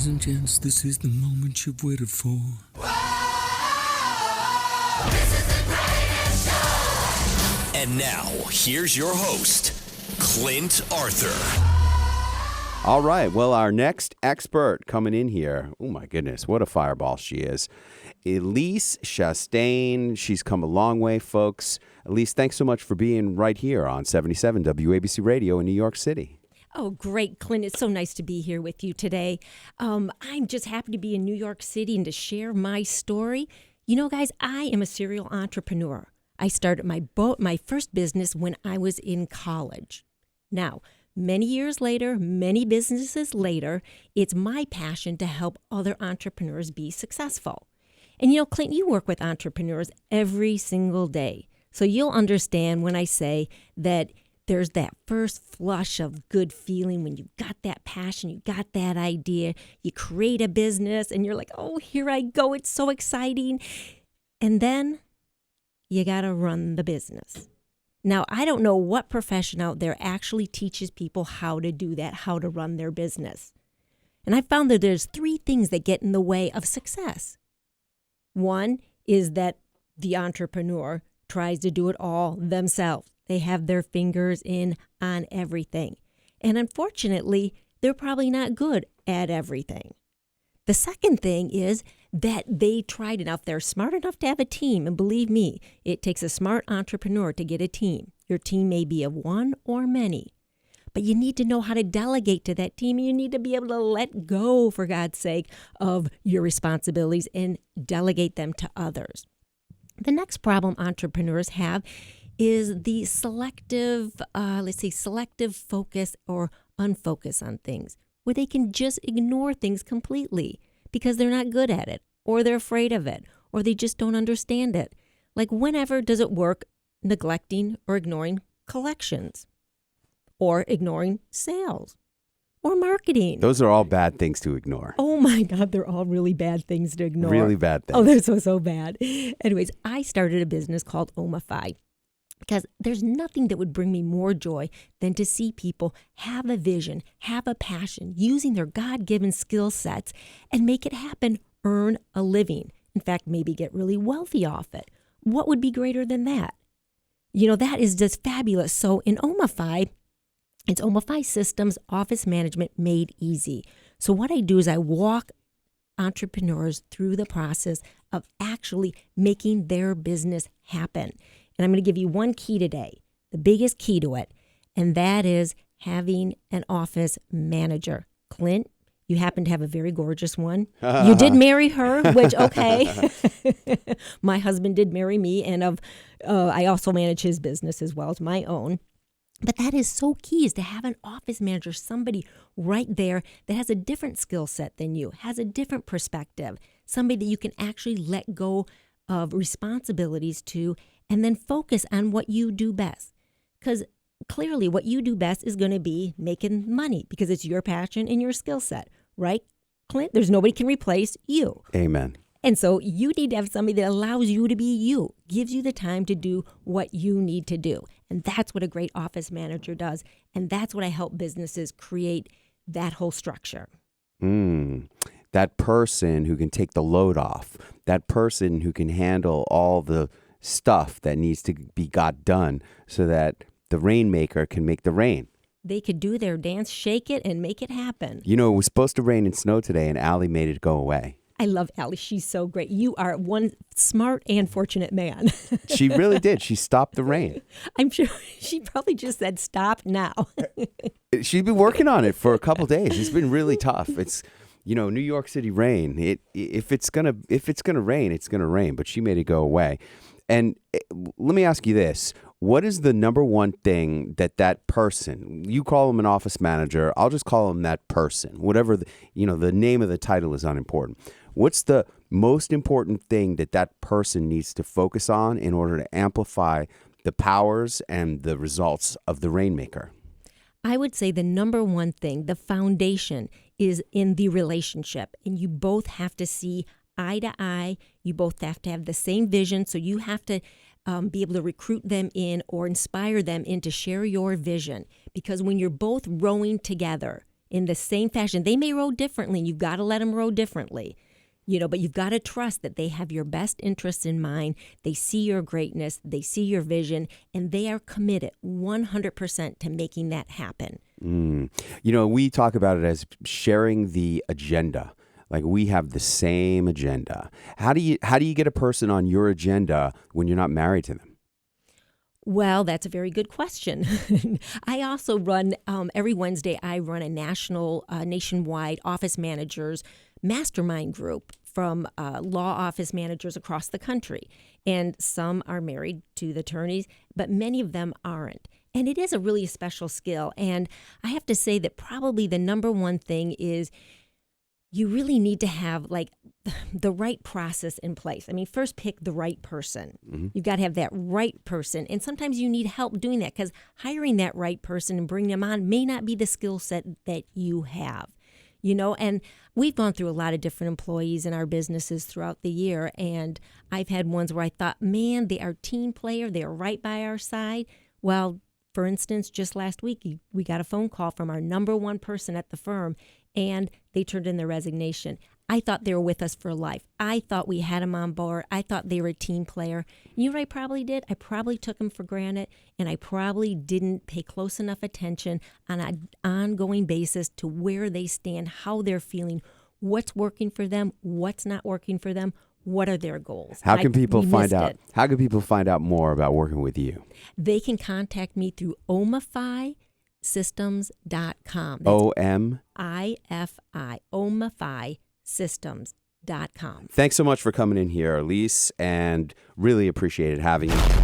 and gents, this is the moment you've waited for. This is the greatest show! And now, here's your host, Clint Arthur. All right, well, our next expert coming in here, oh my goodness, what a fireball she is. Elisa Chastaine, she's come a long way, folks. Elisa, thanks so much for being right here on 77 WABC Radio in New York City. Oh, great, Clint. It's so nice to be here with you today. I'm just happy to be in New York City and to share my story. You know, guys, I am a serial entrepreneur. I started my first business when I was in college. Now, many years later, many businesses later, it's my passion to help other entrepreneurs be successful. And you know, Clint, you work with entrepreneurs every single day. So you'll understand when I say that there's that first flush of good feeling when you got that passion, you got that idea, you create a business and you're like, oh, here I go. It's so exciting. And then you got to run the business. Now, I don't know what profession out there actually teaches people how to do that, how to run their business. And I found that there's three things that get in the way of success. One is that the entrepreneur tries to do it all themselves. They have their fingers in on everything. And unfortunately, they're probably not good at everything. The second thing is that they tried enough. They're smart enough to have a team. And believe me, it takes a smart entrepreneur to get a team. Your team may be of one or many. But you need to know how to delegate to that team. You need to be able to let go, for God's sake, of your responsibilities and delegate them to others. The next problem entrepreneurs have is the selective focus or unfocus on things, where they can just ignore things completely because they're not good at it, or they're afraid of it, or they just don't understand it. Like, whenever does it work neglecting or ignoring collections, or ignoring sales, or marketing? Those are all bad things to ignore. Oh my God, they're all really bad things to ignore. Really bad things. Oh, they're so bad. Anyways, I started a business called Omify, because there's nothing that would bring me more joy than to see people have a vision, have a passion, using their God-given skill sets and make it happen, earn a living. In fact, maybe get really wealthy off it. What would be greater than that? You know, that is just fabulous. So in Omify, it's Omify Systems Office Management Made Easy. So what I do is I walk entrepreneurs through the process of actually making their business happen. And I'm going to give you one key today, the biggest key to it, and that is having an office manager. Clint, you happen to have a very gorgeous one. You did marry her, which, okay. My husband did marry me, and I also manage his business as well as my own. But that is so key, is to have an office manager, somebody right there that has a different skill set than you, has a different perspective, somebody that you can actually let go of responsibilities to, and then focus on what you do best. Because clearly what you do best is going to be making money, because it's your passion and your skill set, right, Clint? There's nobody can replace you. Amen. And so you need to have somebody that allows you to be you, gives you the time to do what you need to do. And that's what a great office manager does. And that's what I help businesses create, that whole structure. That person who can take the load off, that person who can handle all the stuff that needs to be got done so that the rainmaker can make the rain. They could do their dance, shake it, and make it happen. You know, it was supposed to rain and snow today, and Allie made it go away. I love Allie. She's so great. You are one smart and fortunate man. She really did. She stopped the rain. I'm sure she probably just said, stop now. She's been working on it for a couple days. It's been really tough. It's, you know, New York City rain. If it's gonna rain, it's gonna rain. But she made it go away. And let me ask you this. What is the number one thing that person, you call him an office manager, I'll just call him that person, whatever, the name of the title is unimportant. What's the most important thing that person needs to focus on in order to amplify the powers and the results of the rainmaker? I would say the number one thing, the foundation, is in the relationship. And you both have to see eye to eye. You both have to have the same vision. So you have to be able to recruit them in or inspire them in to share your vision. Because when you're both rowing together, in the same fashion. They may row differently. You've got to let them row differently. But you've got to trust that they have your best interests in mind. They see your greatness, they see your vision, and they are committed 100% to making that happen. We talk about it as sharing the agenda. Like we have the same agenda. How do you get a person on your agenda when you're not married to them? Well, that's a very good question. I also run, every Wednesday, I run a nationwide office managers mastermind group from law office managers across the country. And some are married to the attorneys, but many of them aren't. And it is a really special skill. And I have to say that probably the number one thing is you really need to have like the right process in place. I mean, first pick the right person. You've got to have that right person. And sometimes you need help doing that because hiring that right person and bringing them on may not be the skill set that you have. And we've gone through a lot of different employees in our businesses throughout the year. And I've had ones where I thought, man, they are a team player. They are right by our side. Well, for instance, just last week, we got a phone call from our number one person at the firm, and they turned in their resignation. I thought they were with us for life. I thought we had them on board. I thought they were a team player. You know what I probably did? I probably took them for granted, and I probably didn't pay close enough attention on an ongoing basis to where they stand, how they're feeling, what's working for them, what's not working for them, what are their goals. How can people find out? How can people find out more about working with you? They can contact me through omifysystems.com. OMIFI, omifysystems.com. Thanks so much for coming in here, Elise, and really appreciated having you.